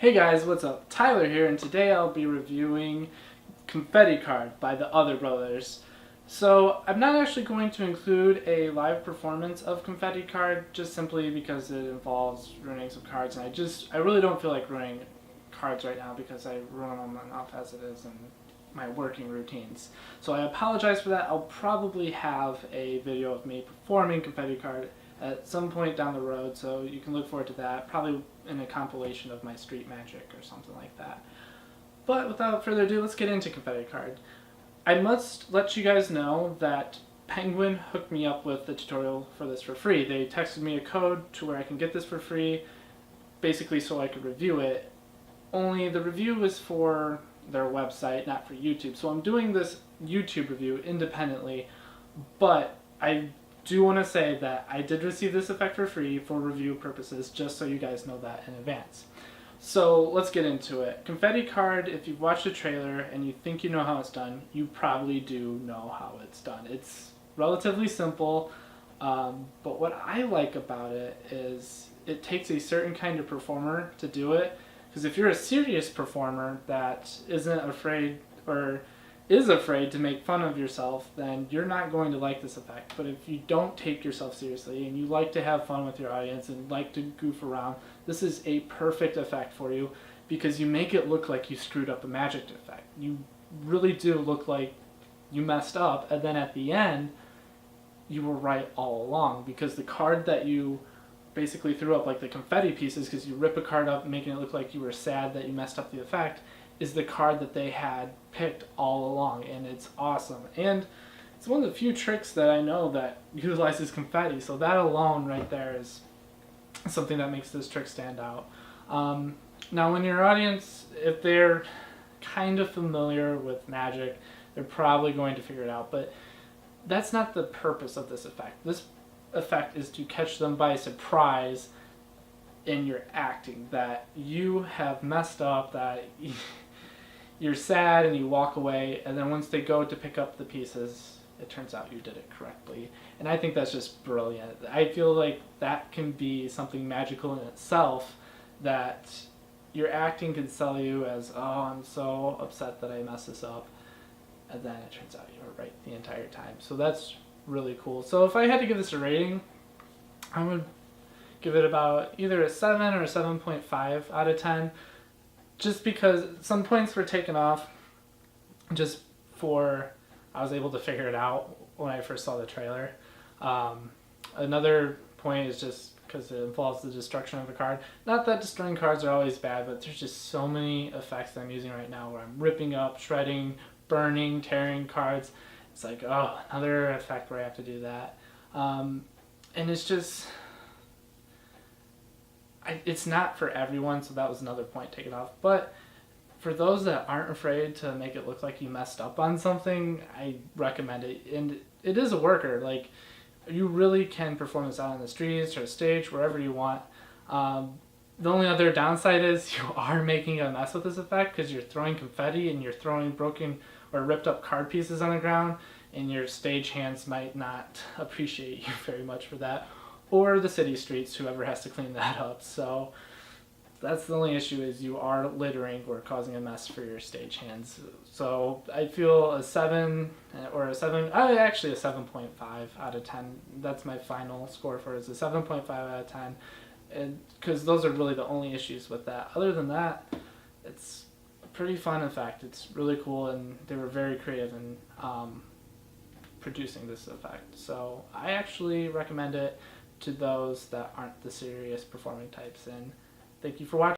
Hey guys, what's up? Tyler here, and today I'll be reviewing Confetti Card by the Other Brothers. So I'm not actually going to include a live performance of Confetti Card just simply because it involves ruining some cards, and I really don't feel like ruining cards right now because I ruin them enough as it is in my working routines. So I apologize for that. I'll probably have a video of me performing Confetti Card at some point down the road, so you can look forward to that, probably in a compilation of my street magic or something like that. But without further ado, let's get into Confetti Card. I must let you guys know that Penguin hooked me up with the tutorial for this for free. They texted me a code to where I can get this for free, basically so I could review it. Only the review was for their website, not for YouTube. So I'm doing this YouTube review independently, but I do want to say that I did receive this effect for free for review purposes, just so you guys know that in advance. So let's get into it. Confetti Card, if you've watched the trailer and you think you know how it's done, you probably do know how it's done. It's relatively simple, but what I like about it is it takes a certain kind of performer to do it. Because if you're a serious performer that isn't afraid or is afraid to make fun of yourself, then you're not going to like this effect. But if you don't take yourself seriously and you like to have fun with your audience and like to goof around, this is a perfect effect for you because you make it look like you screwed up a magic effect. You really do look like you messed up, and then at the end, you were right all along because the card that you basically threw up, like the confetti pieces, because you rip a card up making it look like you were sad that you messed up the effect, is the card that they had picked all along, and it's awesome. And it's one of the few tricks that I know that utilizes confetti, so that alone right there is something that makes this trick stand out. Now when your audience, if they're kind of familiar with magic, they're probably going to figure it out, but that's not the purpose of this effect. This effect is to catch them by surprise in your acting, that you have messed up, that you're sad and you walk away, and then once they go to pick up the pieces, it turns out you did it correctly. And I think that's just brilliant. I feel like that can be something magical in itself, that your acting can sell you as, oh, I'm so upset that I messed this up, and then it turns out you were right the entire time. So that's really cool. So if I had to give this a rating, I would give it about either a 7 or a 7.5 out of 10, just because some points were taken off just for I was able to figure it out when I first saw the trailer. Another point is just because it involves the destruction of a card. Not that destroying cards are always bad, but there's just so many effects that I'm using right now where I'm ripping up, shredding, burning, tearing cards. It's like, oh, another effect where I have to do that. And it's just, it's not for everyone, so that was another point taken off. But for those that aren't afraid to make it look like you messed up on something, I recommend it. And it is a worker. Like, you really can perform this out on the streets or stage, wherever you want. The only other downside is you are making a mess with this effect because you're throwing confetti and you're throwing broken or ripped up card pieces on the ground, and your stage hands might not appreciate you very much for that, or the city streets, whoever has to clean that up. So that's the only issue, is you are littering or causing a mess for your stage hands. So I feel a 7 or a 7, actually a 7.5 out of 10. That's my final score for it, is a 7.5 out of 10. And because those are really the only issues with that. Other than that, it's a pretty fun effect. It's really cool, and they were very creative in producing this effect. So I actually recommend it to those that aren't the serious performing types. And thank you for watching.